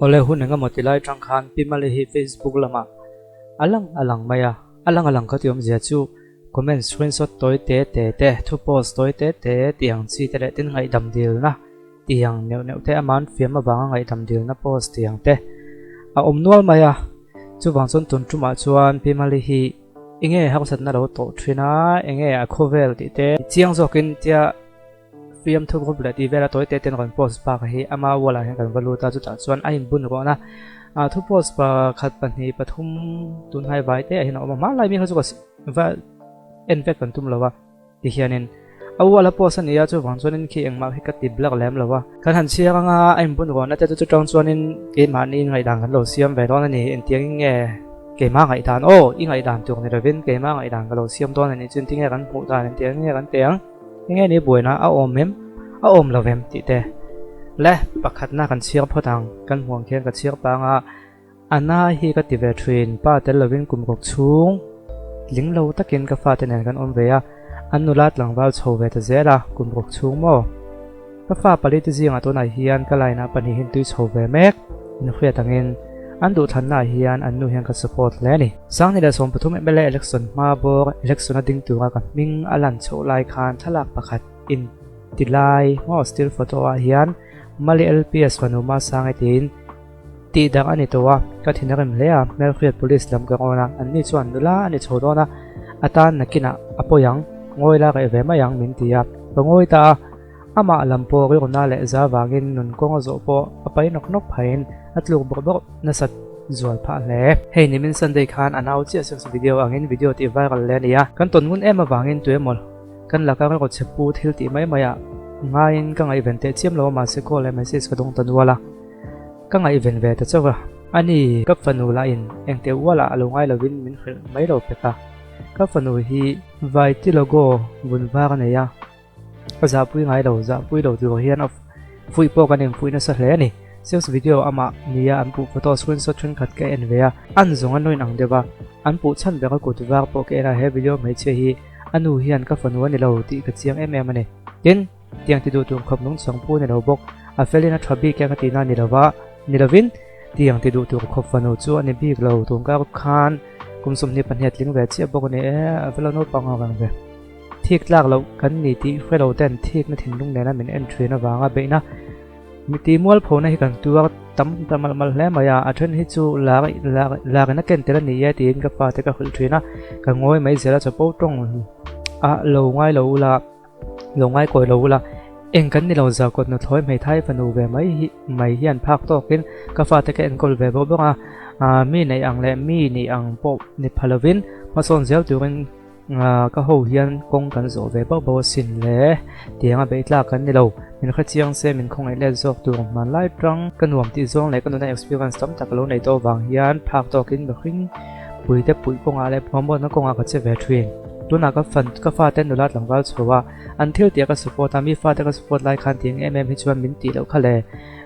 ole hun nga motilai tang khan pimale hi Facebook lama alang maya alang ka tiom zia chu comment screenshot toi te thu post toi te tiang chi te tin ngai dam dil na tiang neu te aman fiam awanga ngai dam dil na post tiang te a omnual maya chu wang chon tun tuma chuan pimale hi inge hausat na ro to thina enge a khovel ti te chiang zokin tia fiam thu group la ti vera toi te ten kon post pa ka hi ama wala hen kan valu ta chu ta chuan a in bun ro na a thu post pa khat pa ni pathum tun hai vai te hin oma ma lai mi chu ka va en vek kan tum lawa ti hianin awala post an ya chu wang chuan in khi engma hi ka ti blak lem lawa kan han chia nga a in bun ro na te chu tang chuan in ke ma ni ngai dang kan lo siam ve ron ani en tiang nge ke ma ngai dan o i ngai dan tu ni ravin ke ma ngai dan ka lo siam don ani chun tinge kan hu ta ni tiang nge kan tiang nghe ni buina a om lovem ti te le pakhat na kan chiar photang kan huang khen ka chiar pa nga ana hi ka ti ve thin pa te lovin kum kok chung linglo takin ka fa te nen kan om ve a anulat langwal chho ve ta zera kum kok chung mo ka fa pali ti zinga to na hian ka laina pani hin tui chho ve mek in khria tangin an du than na hian an nu hian ka support le ni sang ni da som pathum mele election ma bo election ading tu ka ming alan chho lai khan thalak pakhat in tilai mo still photo a hian mali lps panuma sangai tin ti dang ani towa ka thinarim le a mel khriat police lam ka ona an ni chuan nula ani chodona atan nakina apoyang ngoila ka ve ma yang min tia pangoi ta ama lampo ri ona le za wangin nun kong zo po apai nok phain atluk bok na sat zual pha le hei ni min sunday khan anau chi asek video angin video ti viral le nia kan ton mun em awangin tuemol kan laka ko chepu thil ti mai maya ngain ka ngai event te chiam lo ma se ko le message ka dong tan wala ka ngai event ve ta chawa ani ka fanu la in engte wala alungai lovin min khil mai lo peka ka fanu hi vai ti logo bun va ka ne ya ka za pui ngai lo za pui lo tu hian of fui po ka nem fui na sa hle ni sales video ama nia an pu photo screenshot thun khat ke en vea an zong an noin ang deba an pu chan be ka ko tu war po ke na he video mai che hi anu hian ka fanu ni lo ti ka chiang em ane tin tiang ti du tu khop nung chang pu ni lo bok a felina thabi ke ka ti na ni lawa ni lovin tiang ti du tu khop fanu chu ani big lo tu ka khan kum sum ni panhet ling ve che bok ni a velo no pang ang ve thik lak lo kan ni ti felo ten thik na thin lung ne na min entry na wanga be na mi ti mual phone hi kan tuwa tam mal hle maya athen hi chu la na ken tela ni ya tin ka pa te ka khul thina ka ngoi mai zela chapo tong a lo ngai koi lo la eng kan ni lo za kot no thoi mai thai panu ve mai hian phak to kin ka fa te ka en kol ve bo ba mi nei ang le mi ni ang po ni phalovin ma son zel turin ka ho hian kong kan zo ve bo sin le tianga be tla kan ni lo min kha chiang se min khong ai le zok tu man lai tang kan nuam ti zong le kan na experience tam tak lo nei to wang hian phak to kin ba khing pui te pui kong a le phombo na kong a ka che ve thrin tuna ka fa ten nulat langwal chowa until tia ka support mi fa te ka support lai khan ting hi chuan min ti lo khale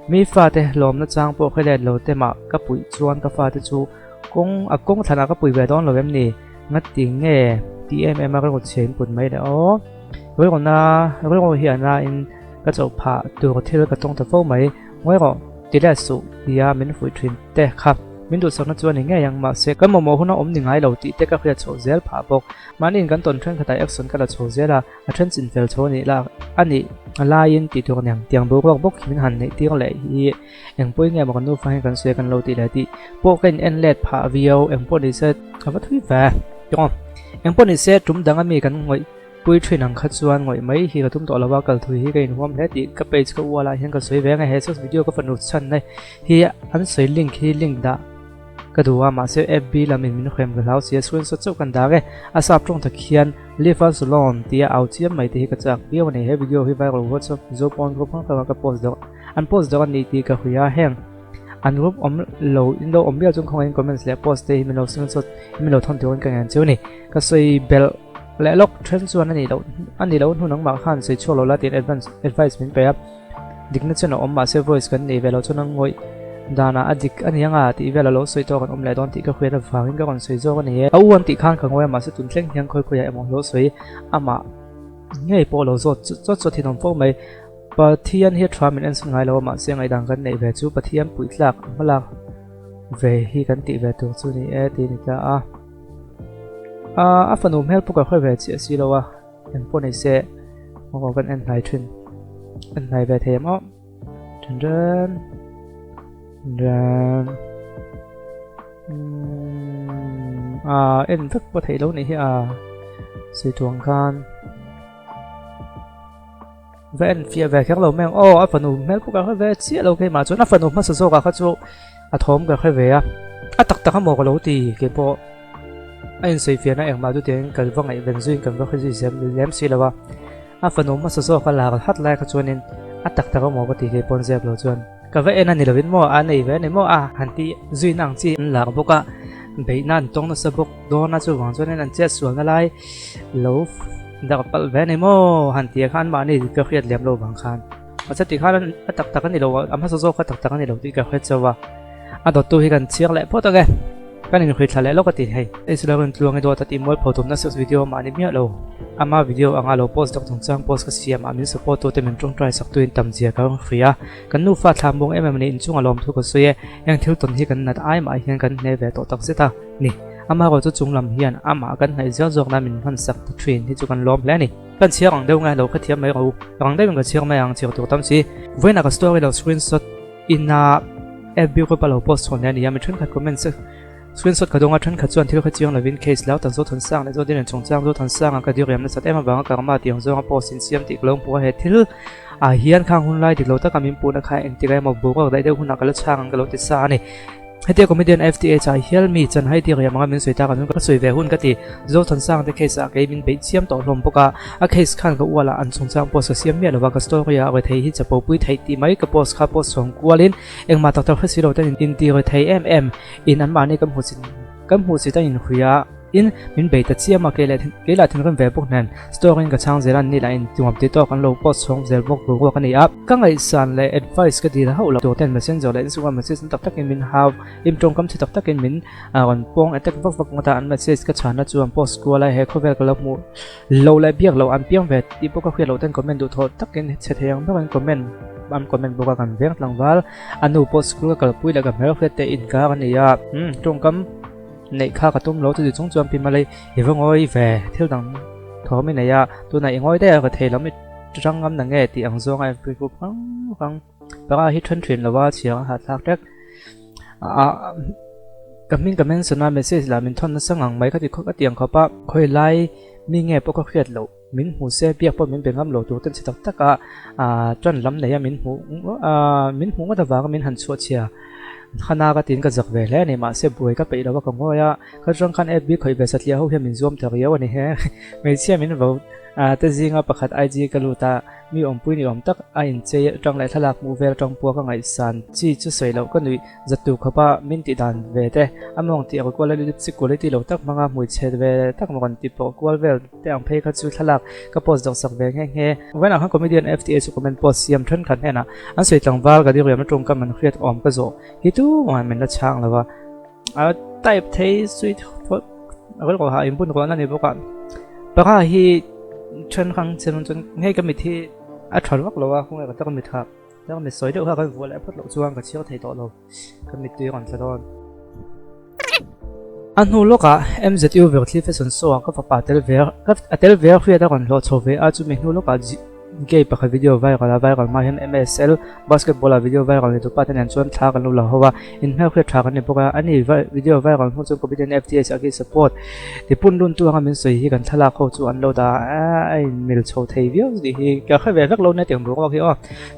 mi fa te lom na chang po khale lo te ma ka pui chuan ka fa te chu kong thana ka pui ve don lo em ni ngat ting nge ti a ka ko chen put mai le o roi ko hi ana in ka chau pha tu ko thil ka tong ta fo mai ngoi ko ti la su tia min fui thrin te khap min du sakna chuan nge yang ma se kan mo huna om ni ngai lo ti te ka khria chho zel pha bok manin kan ton thran khata action kala chho zela a thran chin fel chho ni la ani lain ti tu nyang tiang bok min han nei tiang le hi eng poi nge ma kan nu fa kan se kan lo ti la ti po kan en let pha vio eng po ni se ka thui va yong eng po ni se tum dang ami kan ngoi pui thrin ang khat chuan ngoi mai hi ka tum to lawa kal thui hi ka in hom le ti ka page ka wala hian ka soi ve nga he video ka fanu chan nei hi an soi link da kadua ma se fb lamin min khem ga lau sia screenshot chau kan dage asap tong thakhian leave us alone tia out chiam mai te ka chak bio ne he video hi viral whatsapp zo pon ko phang ka post do an ni ti ka huya heng an rup om lo indo om bia chung khong comments le post te mi lo screenshot mi lo thon ton ka ngan chu ni ka soi bel le lok trend chuan ani lo hunang ma khan sei cholo la tin advice min pe up dikna chana om ma se voice kan nei velo chunang ngoi dana adik ani anga ti vela lo soi to kan om le don ti ka khwera fangin ka kon soi zo kan he awan ti khan ka ngoi ma se tun thleng hiang khoi ya emo lo soi ama ngei po lo zo thinom fo mai pathian hi thua min an sungai lo ma se ngai dang kan nei ve chu pathian puitlak malak ve hi kan ti ve tu chu ni e ti ni ta a fanum help ka khoi ve chi si lo wa en po nei se mo kan en nai thin an nai ve them o dan en vek po thei lo ni hi si tuang khan ven phía về các lầu mèo phần ủng mèo cũng có về chia lâu cái mà chỗ nó phần ủng mà số cả các chỗ thóm cái về tắc tắc một cái lỗ thì cái bộ anh xây phía này mà tôi tiếng cần vâng này vẫn duyên cần vâng cái gì xem xí là phần ủng mà số cái là hát lại các chỗ nên tắc tắc một cái thì cái bon dẹp lỗ chuyện cái vậy anh là bên mua anh này về này mua hành ti duyên năng chi là cái bộ cả bị nan tông nó sập bốc đó nó chỗ vàng cho nên anh chết xuống cái lại lỗ đặc biệt về này mô hành tiệc khăn mà này cái khuyết liệm lâu bằng khăn và chắc thì khăn tắc tắc cái này lâu mà số cái tắc tắc cái này lâu thì cái khuyết cho đó tôi thì cần chia lại phốt cái này khuyết lại lâu cái tiền hay đây là mình luôn cái đó thì mỗi phổ thông nó sẽ video mà này miết lâu mà video anh lâu post đọc thông trang post cái gì mà mình support tôi thì mình trong try sắc tuyên tầm gì cái free cái nút phát tham bông em mình chung làm thu cái suy yang thiếu tuần thì cần là ai mà hiện cần này về tổ tắc sẽ ta nè gọi cho chúng làm hiền cần này giáo dục là mình phân sắc truyền thì chúng cần lom lên nè cần chia bằng đâu ngay lâu cái thiệp mấy câu bằng đây mình có chia mấy hàng chia tổ tâm gì với là cái story đầu screenshot in FB của bao lâu post còn này mình chuyển khai comment screenshot cái đông chuyển khai chuẩn thì cái chuyện là win caseแล้วแต่số thần sang này số tiền trong trang số thần sang cái điều em là sẽ em bằng cái mà tiếng số post xin xem thì lâu của hệ thì hiền khang hun lai thì lâu ta cầm import khai anh thì cái mà bố cái đây đâu hun cái trang cái lâu thì xa nàyให้เดียวก็ไม่เดิน FTA ใจเฮลมีจันให้เดียวอย่างมันสวยตากันก็สวยเวหุ่นก็ตีโจทันสร้างแต่เคสอะไรมันไปเชื่อมต่อลมปกเคสขันก็ว่าละอันสงสารโพสเสียมเมียหรือว่าก็สตอรี่อะไรไทยที่จะปุ๊บไทยตีไม่ก็โพสข้าโพสสองกัวลินเองมาตัดตัวให้สิเราแต่อินตีอะไรไทยอินอันมานี่ก็หูสิแต่อินหุยin min be ta chia ma ke la thin kan ve bok nan story ka chang zeran ni la in tum update to kan lo post song zel bok bok kan ni up ka ngai san le advice ka di la ho la to ten messenger le instagram message tak tak in min have im tong kam chi tak tak in min on pong attack vak vak ngata an message ka chana chuam post ko la he khovel ka lo mu lo la biak lo an piang ve ti po ka khwe lo ten comment du tho tak in che theyang ba kan comment boka kan veng tlangwal anu post ko ka pui la ka mer khwe te in ka kan ni ya tong kam này khá cả tôm lỗ từ trong chuan pin mà lấy thì vẫn ngồi về thiếu đằng thọ mình này tôi này ngồi đây có thể lắm mình trăng ngâm là nghe thì ăn zo ngay bị cục không và hít thân thuyền là ba chiều hạt lạc đấy comment xin nói message là mình thon nó sang hàng mấy cái thì có cái tiếng khó ba khơi like mình nghe bao cái khuyết lỗ mìnhหูxe biết bao mình bị ngâm lỗ tôi tên sẽ tất cả chân lắm này mìnhหูก็แต่ว่าก็mìnhหันชัวเชียขณะก็ทิ้งก็จักเวลาเนี่ยมาเสียบุยก็ไปแล้วว่าก็งอยก็จังคันFBเคยไปสัตว์เลี้ยงเขาเห็นมินzoomเถอะวันนี้ฮะไม่เชื่อมินบอกแต่จริงประคัดIGก็รู้ตามีอมปุ้ยนี่อมตักอินเจจังไรทลักมูเวลจังปัวก็ไงสันจีจะสวยแล้วก็หนุ่ยจัดตัวเขาป้ามินติดานเวแต่มองที่ก็เลยสิกุเลยที่เราตักมังมวยเชดเวตักมันติดปกว่าเวลแต่อังเพย์ก็จุดทลักก็โพสต์ดอกสักเวงแห่ๆวันนั้นเขาคอมเมดี้ FTA สุกมันโพสต์เสียมทนขันแน่นะอันสวยจังวาลก็ดีเรียมันตรงกันมันเครียดอมก็โจฮิตูมันละช่างแล้วว่าไต่เทสวยก็ขอหาอินพุตก่อนนั่นเองพวกกันปะก็ฮีชนครั้งเชนจนให้กมิที่ถอดวักเราว่าคงไงก็ต้องมีทับต้องมีสวยด้วยว่ากันวัวแล้วพัดหลงช่วงกับเชี่ยวไทยต่อเรากมิตัวก่อนซะตอนอันนู้นลูกMZU เวอร์ที่เป็นส่วนส่วนก็ฝากเตลเวอร์คุยได้ก่อนเราโชว์เวอร์จุดนี้นู้นลูกเกี่ยวกับวิดีโอไวรัลมาเห็น MSL บาสเกตบอลวิดีโอไวรัลในตัวป้าที่นั่นชวนท้ากันรู้แล้วว่าอินเทอร์เน็ตท้ากันในพวกอันนี้วิดีโอไวรัลพวกจนก็เป็น FTA จากที่ support ที่ปุ่นรุ่นตัวกันเป็นสวยที่กันทลากเข้าสู่อันเราได้ไอ้มิลโชว์ไทยวิวสิที่ก็แค่แบบเราในเตียงบอกว่าที่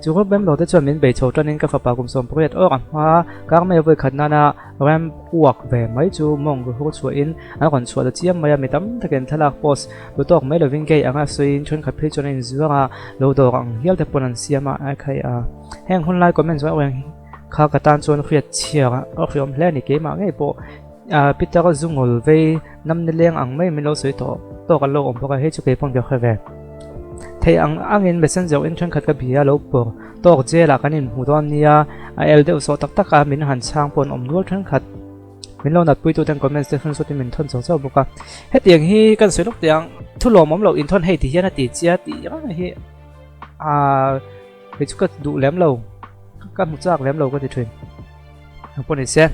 จู่ก็เป็นเราได้ชวนมินไปโชว์ตอนนี้ก็ฝากกลุ่มส่งโปรเจกต์กันว่าก็ไม่เอาไปขัดหน้าแรมอวกแบบไม่จู่มองก็เขาช่วยอินอันก่อนช่วยจะเชื่อมไม่ตั้มถ้าเกิดทลากโพสตัวตอกไม่เราวิ่งเกย์อันก็สวยชวนขับเพจจนอินซัวเราตัวกันเฮียแต่ปนันเสียมาไอ้ใครแห่งคนไล่ก็ไม่สวยเองข้ากระตันชวนเครียดเชียร์ก็ขยมแล่นในเกมมาไงโปพิจารณาจุงอลเวน้ำในเลี้ยงอังไม่เราสวยต่อกันโลกเพราะให้จุกเกปงเดียวแค่แหวนไทยอังอินเบสเซนเจออินชวนขัดกับเบียร์เราปอตอกเจล่ะกันอินหูตอนนี้เอลเดลโซตักมินหันช่างปนอมนวดชวนขัดมินเราหนัดปุยตัวแต่งคอมเมนต์สเตชันสุดที่มินทนสองเจ้าบุกให้เตียงฮีกันสวยลูกเตียงทุลมอมเราอินทนให้ที่ยันตีเจียตียังไงฮี cái chút cái đủ lém lầu các một giác lém lầu có thể truyền không có này xem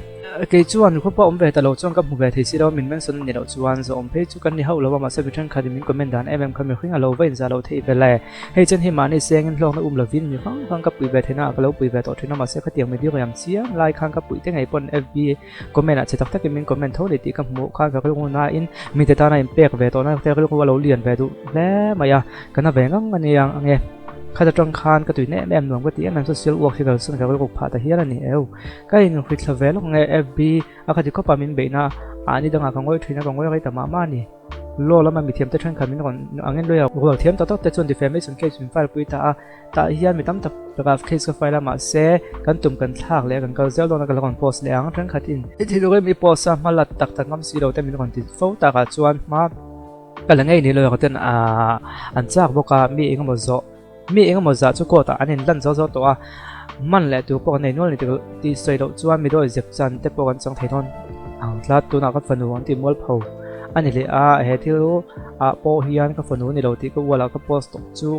cái chuan khu bỏ về tàu lầu chuan các một về thì xí đâu mình mention nhiệt độ chuan rồi thấy chú cần đi hậu lâu mà sẽ bị trên khai mình comment đàn em không được khuyên lâu với giờ lâu thì về lẻ hay chân hi mà này xem anh long nó là vin như không các bụi về thế nào cái lâu bụi về tổ thế nào mà sẽ có tiền mình đi làm xía like khang các bụi thế ngày bọn FB comment là sẽ tập cái mình comment thôi để tí các mũ khang cái lúc nào in mình thấy ta này bẹt về tổ này cái lúc lâu liền về đủ lẽ mà ya cái nào về ngang anh nghe khai trong khan cái tuổi nè em nuông cái tiếng em social work thì cái sự cái cuộc phá ta hiền này eo cái nó fit level lúc nghe FB cái gì có phải mình bị na anh đang ngồi ngồi thuyền ngồi cái tầm mà nè lo lắm mà mình thiêm tới trên cái mình còn anh em đôi rồi thiêm tao tới trên defamation case mình file bụi ta hiền mình tắm tập tập case cái file mà sẽ cần tụm cần thạc lại cần cái zero đó cái còn post lại trên cái tin thì rồi mình post mà là tắc ngắm xí đầu tên mình còn tin photo ta cái chuan mà cái là ngay này rồi cái tên anh chắc bốc cái mi cái một số mi eng mo za chu ko ta anin lan zo zo to a man le tu po nei no le ti soi do chuan mi do zep chan te po kan chang thei thon ang tla tu na ka fanu wang ti mol pho ani le a he thilu a po hian ka fanu ni lo ti ko wala ka post to chu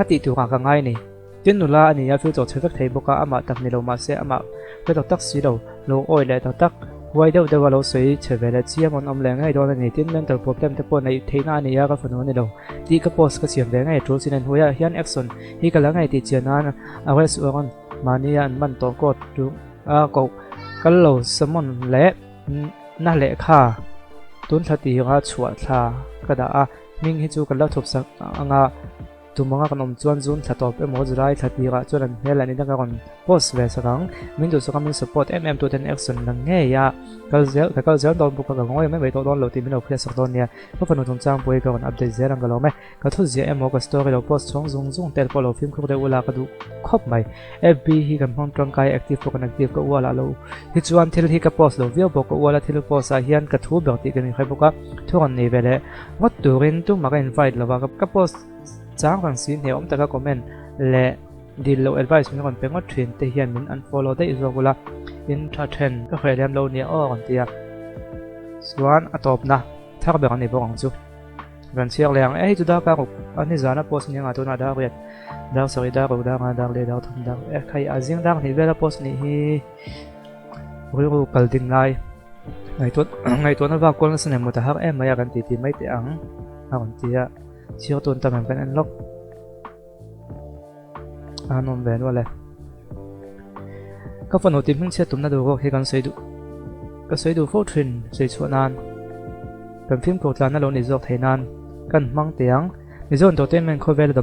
a ti tu ka ngai ni tin nu la ani ya fi to chhek thei boka ama tak ni lo ma se ama pe to tak si lo lo oi le to tak wai đâu đâu vào sấy trở về là chia một ông làng ngay đó là này tiến lên từ problem tới point này thấy na này ya cái phần này đâu đi cái post cái chuyện về ngay trốn xin anh hối hiện action hi cái lá ngay thì chuyện na away sự con mà ni anh mình tổ cột đúng cậu cái lầu sớm lẽ na lẽ kha tuấn thật thì nga chuột kha cái đó mình hi chú cái lớp thuộc sắc nga tu mga kanom chuan zun thatop emo zrai thatira chuan helani danga kon post ve sakang min du sakam support to ten action nang nge ya kalzel don buka ga ngoi me to don lo ti min of sak don ya ko fanu thong chang poi ka kon update zerang ga lo me ka thu je emo ka story lo post chong zung tel polo film ko de ula ka du khop mai fb hi kan hon trong kai active ko connective ko wala lo hi chuan thil hi ka post lo view ko wala thil post a hian ka thu ber ti kan khai boka thuan nei vele ngot turin tu ma ka invite lo ka post chang kan sin he om ta ka comment le dil lo advice min kon pengot thrin te hian min unfollow dei zogula in tha then ka khredem lo ni o kon tia swan atop na thak be kan ni bong chu gan siak leng ei chu da ka ko ani zana post ni nga to na da riat da sori da ro da nga da le da thum da e khai azing dang ni vela post ni hi ru kal ding lai ngày tuần nó vào con sinh một tháng em mới gần tí mấy tiếng còn tia chiếu tuần tầm bên anh lốc non về luôn này các phần đầu tiên mình sẽ tụm ra được khi cần xây đủ phô truyền xây chuột nan cần phim cổ trang nó lâu này dọc thế nan cần mang tiếng bây giờ đầu tiên mình khơi về là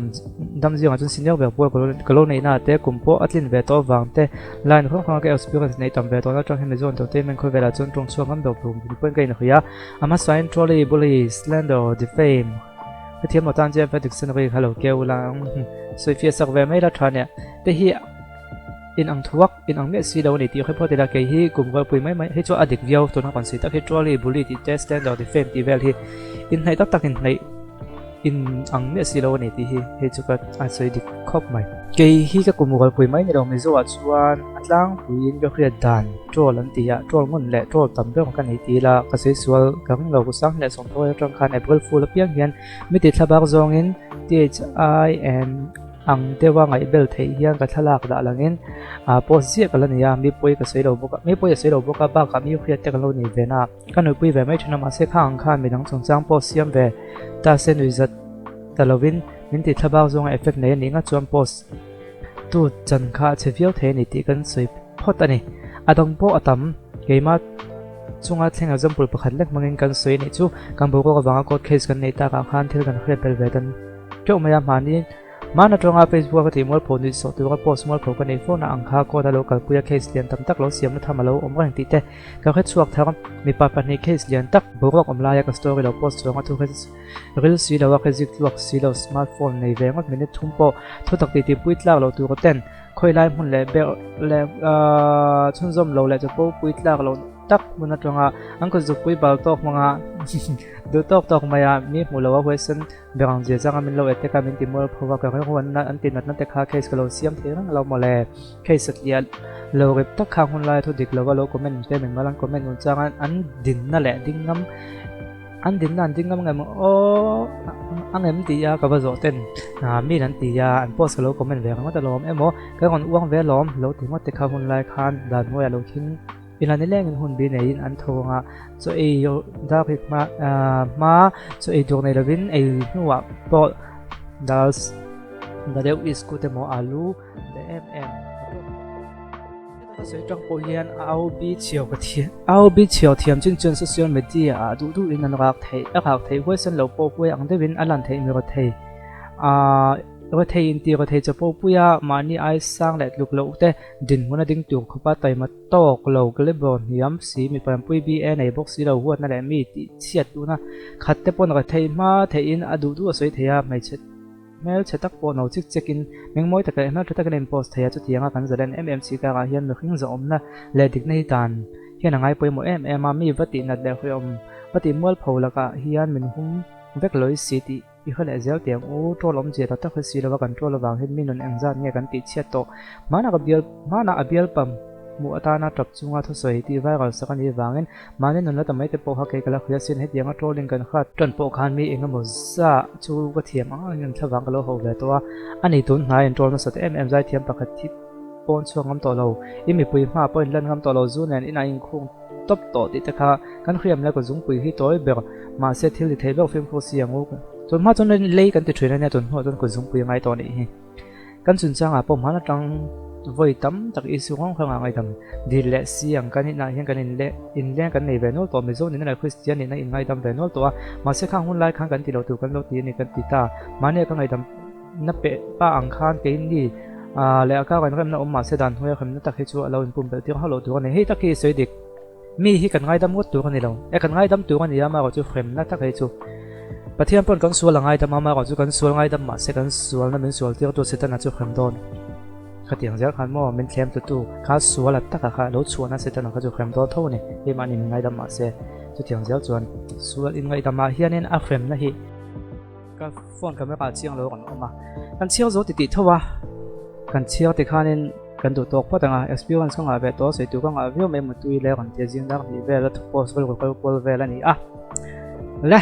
đâm riêng ở trên sinh nhật về bữa cái lâu này là té cùng bộ atlin về to vàng té line không cái experience này tầm về to nó trong khi bây giờ đầu tiên mình khơi về là chân trong xuông ngắm đầu vùng bên cái này kia ama sign trolley bully slander defame cái thêm một tan chơi phải dictionary hello kêu là suy phía sắc về mấy là tròn nè té hi in ang thuốc in ang mẹ đâu này tiêu khai phô thì là cái hi cùng với mấy mấy hết cho addict video tôi nó còn sẽ tác hết trolley bully thì test slander defame thì về thì in hay tác in này in ang mẹ đâu này thì hết cho cái suy đi khóc mày cái hi cái cùng với mấy này đâu mình zo chuan atlang in cái khía đàn troll lần thì troll ngon lệ troll tầm cái cái này thì là cái sự suy cái lâu sáng lệ sống thôi trong khăn April Fool piang hiền mới thì thà bác zong in THIN ang dewa ngai bel thei hian ka thalak da langin post je kala nia mi poi ka seilo boka mi poi seilo boka ba ka mi khriat te kalo ni vena kan ui pui ve mai thina ma se khang khan mi dang chang post siam ve ta se nui zat talovin min ti thabak zonga effect nei ni nga chuan post tu chan kha cheviau the ni ti kan soi phot ani adong po atam keima chunga thlenga example pakhat lek mangin kan soi ni chu kan bo ko wanga court case kan nei ta ka khan thil kan khre bel ve tan cho maya mani mana tronga Facebook ka timol phone ni so tu ka post mol phone ka nei phone na angkha ko da local puya case lian tam tak lo siam na thamalo om rang ti te ka khet chuak thang mi pa pa ni case lian tak borok om la ya ka story lo post ronga tu khet ril si lo ka zik tuak si lo smartphone nei ve ngot minute thumpo thu tak ti ti puitla lo tu ko ten khoi lai mun le be le chunzom lo le cho puitla lo tak muna tronga angko zupui bal tok manga do tok maya mi mulawa question berang je janga min lo ete ka min timol phowa ka ron na antin na te kha case kalo siam thirang lo mole case atlia lo rep tak khang hun lai thu dik lo comment te men malang comment un changa an din na le ding ngam an din nan ding ngam o ang em ti ya ka ba zo ten mi nan ti ya an post lo comment ve ngam ta lom emo ka kon uang ve lom lo ti mo te kha hun lai khan dan mo ya lo thin ina ni leng hun bi nei an thonga so e yo da phik ma so e dog nei lovin e nuwa po das da deu is ku te mo alu de mm所以张博彦澳比潮个天，澳比潮天真真是social media啊，嘟嘟因那个睇，我先老波波样的边阿兰睇咪個睇，個睇因啲個睇就波波呀，萬一愛生嚟錄錄的，電我那頂住佢把對乜多個路個咧噃，飲屎咪扮杯 BN 嚟博士路喎，那嚟咪啲切到那，卡得幫那個睇嘛睇因阿嘟嘟個水睇啊，咪切。Mel cetak po no cik in mengmoi taka mel cetak in post thaya chu tianga kan zalen mmc ka ga hian mi khing zo omna le dik nei tan hian angai poi mo mm mi vati na le khom vati mol phola ka hian min hum vek loi city i khale zel tiang u tolom je ta kha si lawa control wang hin minun engzan nge kan ti chet to mana abial pam mu atana top chunga tho soi ti viral sakani wangin mane nun la tamai te po ha ke kala khya sin he tianga trolling kan kha ton po khan mi enga mo za chu ka thiam ngam thawang lo ho ve to ani tun na en trol na sat mm zai thiam pakhat thi pon chuangam to lo imi pui ma point lan ngam to lo zu nen ina in khung top to ti ta kha kan khriam la ko zung pui hi toy ber ma se thil ti thelo film ko siangu chon ma chon lei kan ti threina ne ton ho ton ko zung pui ngai to ni hi kan chun changa po ma na tang voi tam tak isu khong khang ngai dam dil le siang kan na hian kan in le kan nei ve no to me zo ni na christian ni na in ngai dam ve no to ma se khang hun lai khang kan ti lo tu kan lo ti ni kan ti ta ma ne ka ngai dam na pe pa ang khan ke ni le ka kan rem na om ma se dan hoi kham na tak he chu alo in pum be ti ha lo tu ne he tak ki soi dik mi hi kan ngai dam ngot tu kan ni lo e kan ngai dam tu kan ya ma ko chu khem na tak he chu pathian pon kan sual ngai dam ma ko chu kan sual ngai dam ma se kan sual na min sual ti to se ta na chu khem don khát tiếng giờ khán mò mình xem tụt khá số là tất cả khá lỗ chuột nó sẽ tên là khá chụp phim đó thôi này khi mà mình ngay đâm mà sẽ tụt tiếng giờ chuột số in ngay đâm mà hiện nên áp phim là hi cái phone camera chiang lỗ còn mà cái chiang rồi thì thôi à cái chiang thì khá nên cái tụt tóc bắt đầu experience không à về đó sẽ tụt không à ví mình một tuổi lẻ còn tiền riêng đó thì về là post cái về là này à lẽ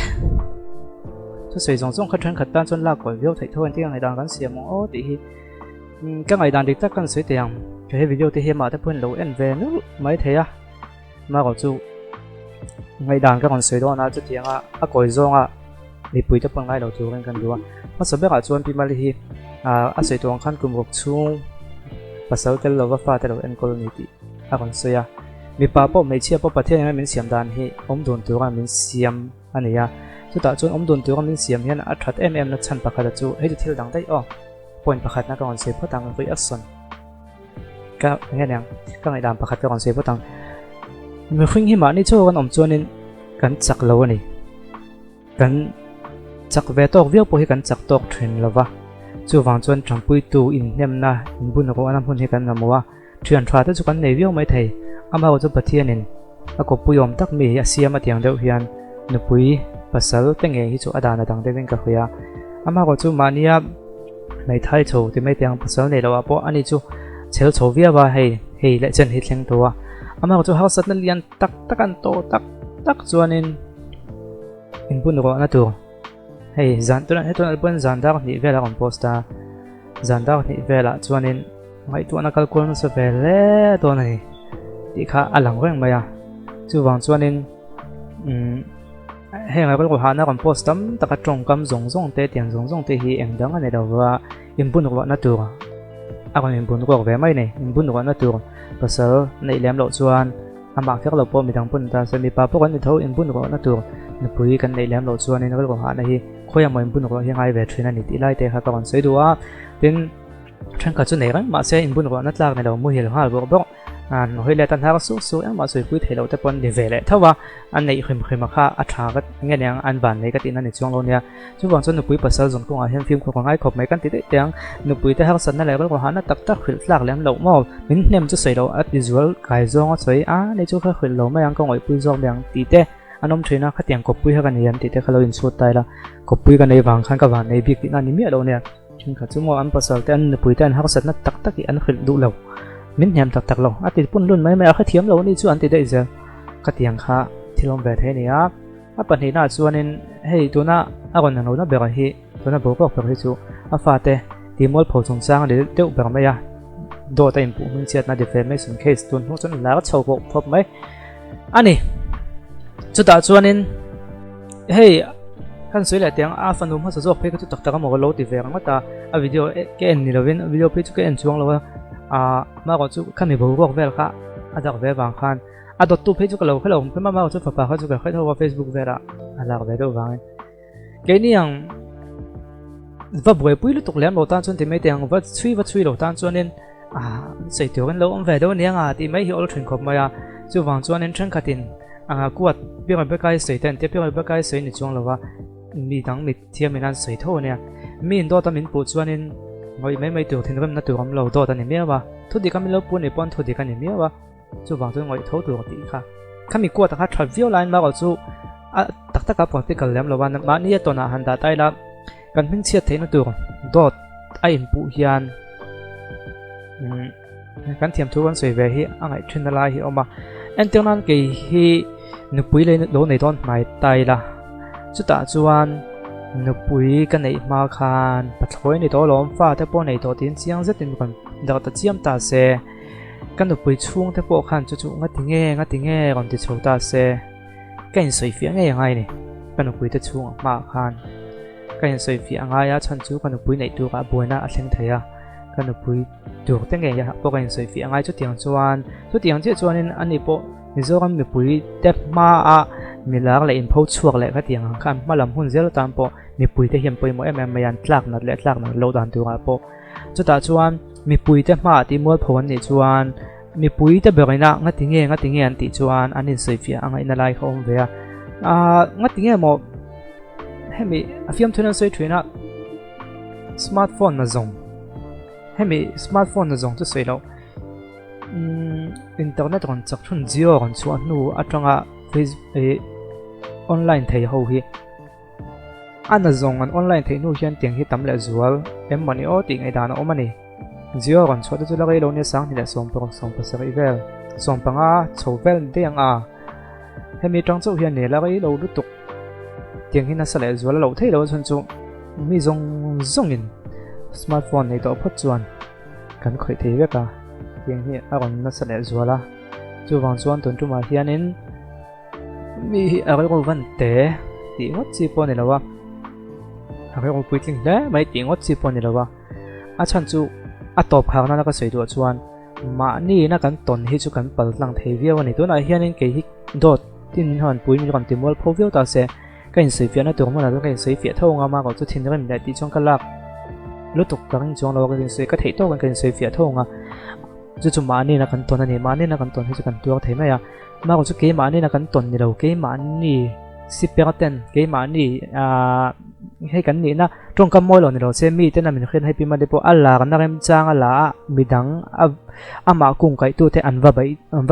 cho sử dụng trong khát tan cho là cái ví thấy thôi tiếng này đang gắn xiêm mỏ thì cái ngày đàn đi tất cả suy tiền cái video thì hiện mà ta phun lỗ en về nữa mấy thế à mà còn chú ngày đàn cái con suy đó nó chút tiền à coi rong đi bùi ta phun ngay đầu chú cái đua mà sau đó chú anh pin mà đi suy tuồng khăn cùng một chung và sau cái lỗ pha cái lỗ en colony còn suy mi pa po mấy chia po bát thiên mình xiêm đàn hi đồn tu cái mình xiêm anh ấy chú ta chú đồn tu cái mình xiêm hiện thật em nó chăn bạc cái chú ấy thì thiếu đằng đấy point pakhat na kaon se photang reaction ka ngenang ka ngai dam pakhat kaon se photang mi khing hi ma ni chu kan om chuanin kan chak lo ani kan chak ve tok viau po hi kan chak tok thrin lova chu wang chuan thampui tu in nem na in bun ko anam hun hi kan namowa thian thra te chu kan nei viau mai thei ama ho chu pathianin a ko puyom tak mi asiam atiang deuh hian nupui pasal tenge hi chu adana dang devin ka khoya ama ko chu mania mấy thái châu thì mấy tiếng pasal này đâu bỏ anh chú chéo châu vía và hay lại chân hết leng to ama ko chu house na lian tak an to tak chuan in bun ro na tu hay zan tu na he tu na bun zan da ni vela on posta zan da ni vela chuan in mai tu na kal kol na so vele to này ti kha alang reng maya chu wang chuan in hay ngày có hana còn post tấm tất cả trong cam zong te tiền zong te hi em đang anh đâu và em bún của nó tur còn em bún của về mấy này em bún của nó tur pasal này làm lộ chuan bạc phép lộ po mi đang bún ta sẽ mi pa po kan thâu em bún của nó tur nó pui kan này làm lộ chuan nên nó có hana hi khoi am em bún của hi ngai về thrin ani ti lai te ha còn sei dua tin thang ka chu nei ran ma se em bún của nó tlak này đâu mu hil hal bo hồi lệ tan hàng số em mà rồi quý thầy đầu tập quân để về lại thâu và anh này khởi mà kha thà cái nghe nhàng anh bản này cái tin anh này trong luôn nha chú vàng cho nụ quý pasal dùng công hiện phim của ai khop mấy cái tin tiếng nụ quý tới hàng sân này lại có hắn tập tác khởi lạc lém lậu mò mình nem cho sấy đầu at visual cái do sấy này chú khởi lậu mấy anh công người quý do mấy tí tê anh ông chơi nó khát tiền copy hay cái này tí tê khởi in suốt tay là copy cái này vàng khăn cái vàng này biết tin anh mi ở đâu nè chúng ta chú mò anh pasal tên nụ quý tên hàng sân nó tắc cái anh khởi đủ lậu mình nhầm tak lo ati pun lun mai mai kha thiam lo ni chu an ti dei zel ka tiang kha thilom ve the ni a ปัญหาหน้าส่วนนี้เฮ้ยตัวน่ะก่อนเราน่ะเบรกให้ตัวน่ะบอกเบรกให้จู่ฟ้าเตะที่มอลพอสงสารเดี๋ยวเบรกไม่ยาโดดแต่อินปุ่มเชียดน่ะ defamation case ตัวนู้นจนแล้วก็เช่าพบไหมอันนี้จุดต่างส่วนนี้เฮ้ยขั้นสวยเลยแต่ยังฟันนุ่มเขาจะจบเพลงก็จุดตักๆมันก็โหลดดีเวงมาแต่วิดีโอแกเอ็นนี่เราวินวิดีโอเพลงจุดแกเอ็นช่วงเรามาก็จุดขั้นมีบอกเวลค่ะจากเวลบางขั้นดอทตู้เพจจุดเราเขาเพิ่มมาจุดฝากเขาจุดเขาเท่ากับ Facebook เวลจากเวลบางแกนี่ยังว่าบ่อยปุ้ยลุตุกเลี้ยงเราตั้งจนที่ไม่แต่ยังว่าช่วยเราตั้งจนนี้ใส่ตัวกันเราเวลนี้ที่ไม่เห็นเราถึงขอบมาจุดวางจนนี้ฉันขัดอินกวดเพื่อนไปใกล้สวยแต่เพื่อนไปใกล้สวยในช่วงเราว่ามีทั้งมีเทียมมีนั้นสวยเท่าเนี่ยมีนโดตันมีนปูจวนนี้ไม่ตัวที่เราไม่ตัวเราโดตันนี่มีวะทุกทีก็มีเราปูในปอนทุกทีกันนี่มีวะจู่วางจนเราเท่าตัวตีค่ะข้ามีกวดแต่ข้า travel line มาก็จู่ตักกับปอนที่กันแล้วเราว่ามาเนี่ยตัวน่ะหันตาใต้ละกันเพิ่งเชียร์เทนตัวโดดไอ้อินปูเฮียนกันเทียมทุกวันสวยเวฮีอะไรเทรนด์อะไรฮีออกมาอันเดียวนั้นก็ฮีนุปุยเลยโลในตอนไม่ตายละจุดต่างจวนนุปุยกันในมาคานปัจจุบันในตัวล้อมฟ้าที่ปนในตัวทิ้งเสียงจะติดกันดักตะเจียมตาเสกันนุปุยช่วงที่ปนขันจู่ๆงัดทิ้งก่อนที่โชว์ตาเสกันสวยเฟี้ยงยังไงนี่กันนุปุยที่ช่วงมาคานกันสวยเฟี้ยงไงฉันจู่กันนุปุยในตัวกับบัวน่าอัศจรรย์กันนุปุยตัวตั้งไงยะพวกกันสวยเฟี้ยงไงจุดเตียงจวนที่จวนนี่อันนี้ปมิโซรัมมีปุยเด็บมามีหลากหลายอินพุตช่วงเลยก็เตียงข้างมาลำหุ่นเซลตามปอมีปุยที่เห็นปุยมั่วไม่ยันทลักนัดเล็กนัดโลดันตัวปอจุดต่างจวนมีปุยเด็บมาที่มัวพวนในจวนมีปุยที่เบรน่างัดทิ้งเงี้ยอันติจวนอันนี้สวยฟีอันนี้น่าไล่เขาเวียงัดทิ้งเงี้ยมั่วให้มีฟิล์มทุนนั้นสวยถุยนะสมาร์ทโฟนน่ะส่งให้มีสมาร์ทโฟนน่ะส่งจะสวยแล้วอินเทอร์เน็ตก่อนจากช่วงเดียวก่อนส่วนนู้นตรงเฟซออนไลน์ที่เขาฮีอันนั้นส่งออนไลน์ที่นู้นเขียนเตียงที่ทำเละจวลมันนี่ติงไอ้ดานมันนี่เดียวก่อนส่วนที่เราเรียนเนี่ยสังที่เราส่งไปสักอีเวลส่งไปโชว์เวลเดียงให้มีจังจู่เขียนเนี่ยเราเราดูตุกเตียงที่นั่นสละจวลเราที่เราส่วนจู่มีส่งอินสมาร์ทโฟนในตัวพัดจวนกันค่อยที่เวก้ายังเหี้ยก่อนนั่นแสดงชัวร์ละจู่วางส่วนต้นจุมาเฮียนินมีอะไรก็วันเตะตีงดจีปอนนี่แล้ววะอะไรก็พูดจริงเลยไม่ตีงดจีปอนนี่แล้ววะฉันจู่ตบข่าวนั้นก็สวยตัวชวนมานี่นักกันต้นที่จู่กันเปิดหลังเทวีวันนี้ตัวไหนเฮียนินเกี่ยโดดที่นี่หันปุยมีก่อนติมวอลพวิวตาเสก็เห็นสวยเฟียนะตัวมันแล้วก็เห็นสวยเฟียเท่างามาก่อนจู่ทิ้งแล้วมันได้ตีช่องกันลักรู้ตกกลางช่องเราก็เห็นสวยก็เทโต้กันเห็นสวยเฟียเท่างาจู่มานี่นักกันต้นนี่มานี่นักกันต้นที่จะกันตัวเทไม่อะมาก็จู่เกมมานี่นักกันต้นนี่เราเกมมานี่สิบเปอร์เซ็นต์เกมมานี่ให้กันนี่นะตรงกับมวยเราเนี่ยเราเซมีแต่นั่นมันขึ้นให้พิมพ์ได้พออัลลากันนักเอ็มจางอัลลามีดังมากุ้งไก่ตัวเทอันว่า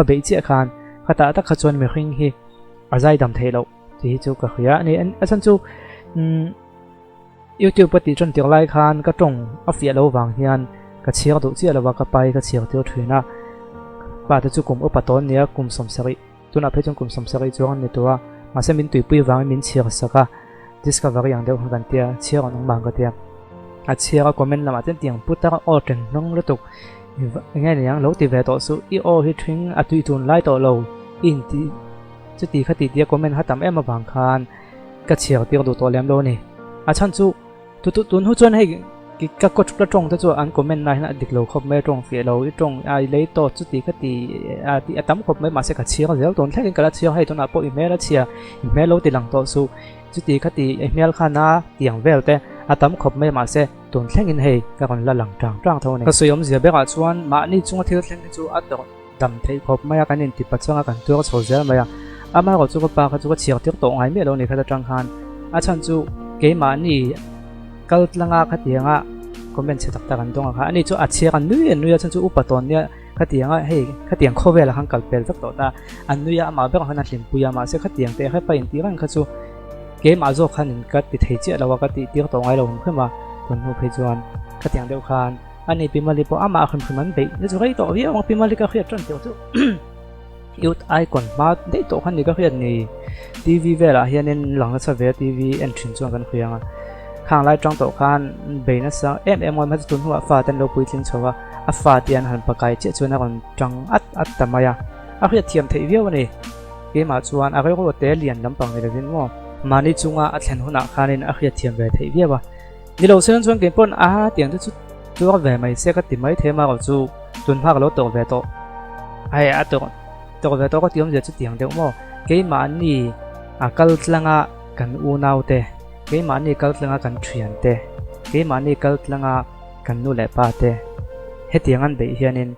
ไปเจ้าคานข้าตาตักขจรไม่ขึ้นที่อาใจดำเทเราที่จู่ก็ขยะนี่อันฉันจู่YouTube ปฏิจจนเดียวไล่คานก็ตรงอัฟเฟียเราวางเฮียนก็เชียร์ตัวเจ้าเราว่าก็ไปก็เชียร์ตัวถุยนะป่าที่จู่กลุ่มอุปตอนเนี่ยกลุ่มสมศรีตัวนับให้จงกลุ่มสมศรีจวนในตัวมาเส้นมินตุยปุยวางมินเชียร์สักdiscover อย่างเดียวกันเตียเชียร์น้องบางก็เตียเชียร์ก็คอมเมนต์ละมาเต้นเตียงพุทธะออถึงน้องรู้ตุกยังไงเนี่ยเราตีเวต่อสู้อีโอฮิตริงตุยทุนไล่ต่อเราอินที่จุดที่ขัดตีเดียคอมเมนต์ฮัตตามมาบางคานก็เชียร์เตียงตัวเลี้ยงโลนี่ฉันจู่ตุนหูจวนให้ก็กดกระจงถ้าจู่อันคอมเมนต์นายนะดิกเราครบไม่ตรงเสียเราตรงเลยต่อจุดที่ขัดตีที่ตั้มครบไม่มาเสียกับเชียร์แล้วตัวแค่กันก็เชียร์ให้ตัวนับพวกอีเมลเชียร์อีเมลเราตีหลังต่อสู้จุดที่ขัดตีอีเมลข้าน้าเตียงเวลแต่ตั้มครบไม่มาเสียตัวแค่กันให้ก็คนละหลังจ้างเท่านั้นก็สยมเสียเบกชวนมานี่จงที่แค่กันจู่ตัวดำที่ครบไม่กันนี่ติดปัจจัยกันตัวก็โซเชียลไม่มาก็จู่ก็ปากจู่ก็เชียร์ที่ตัวไอ้เมลเราเนี่ยเขาจะจ้างคันฉันจู่เกมมานี่ก็ลังขัดตีคอมเมนต์เสร็จตักกันตรงอันนี้จู่เชียร์กันนุ้ยฉันจู่อุปตอนเนี่ยขัดตีให้ขัดตีข้อเวลาขังกัลเปลสักตัวแต่อันนุ้ยมาเบกขนาดลิมปุยมาเสียขัดตีแต่ให้ไปอินทีกันขัดจู่เกมอาโจขันกัดติดเหตุแล้วว่ากัดติดที่ตัวไอ้เราขึ้นมาตัวหูเพจวนขัดตีเดียวกันอันนี้พิมาลีพอมาขึ้นมันไปนี่จู่ไอ้ตัววิ่งมาพิมาลีก็เครียดจนเดียวจู่ยุดไอคอนมาได้ตัวขันนี้ก็เครียดนี่ TV về là hiện nên lòng nó sẽ về TV anh chuyển cho gần khuya à khang lại trong tổ khan bên nó sang em ngồi mất tuần hoa pha tên đâu bùi thiên châu à pha tiền hẳn bạc cái chết cho nó còn trong tầm mày à khi thiềm thấy việc này cái mà chuan à cái có té liền lắm bằng người đến mua mà đi chung à thèn hôn khan nên à khi thiềm về thấy việc đi đầu xuân xuân cái pon tiền chút chú về mày sẽ có tìm mấy thế mà chú tuần hoa cái lỗ tổ về tổ ai tổ về tổ có tiếng gì chút tiền được không cái mà ni câu lăng cần u nào thế cái mà ni câu lăng cần truyền thế cái mà ni câu lăng cần nu lệ ba thế hết tiếng anh bị hiện nên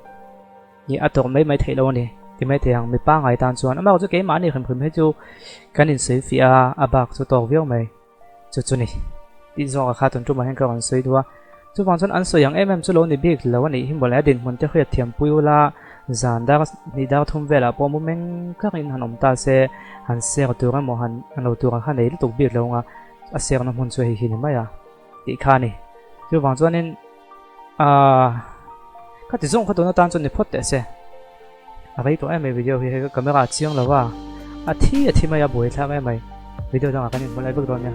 như tổ mấy thấy đâu nè thì mấy thằng mấy ba ngày tan xuân mà có cái mà ni khẩn hết chú cái nên sử phí bạc chú tổ viết mày chú này đi do khá tuần trung mà hiện còn sử đua chú phong xuân ăn sử yang em chú lâu này biết lâu này hiện bỏ lẽ điện muốn tới khi thiềm bùi la dàn đã đi đào thùng về là bỏ một mình các anh hàng ta sẽ hàng xe của tôi mà hàng đầu tôi hàng này tục biết lâu à xe của nó muốn chơi gì mà ya đi khai này chú phong xuân nên các tỷ dung các tôi nó tan cho nên phốt để xe vậy tụi em video thì cái camera chiang là wa thì mà ya buổi sáng em mày video đó là cái này muốn lấy bước rồi nha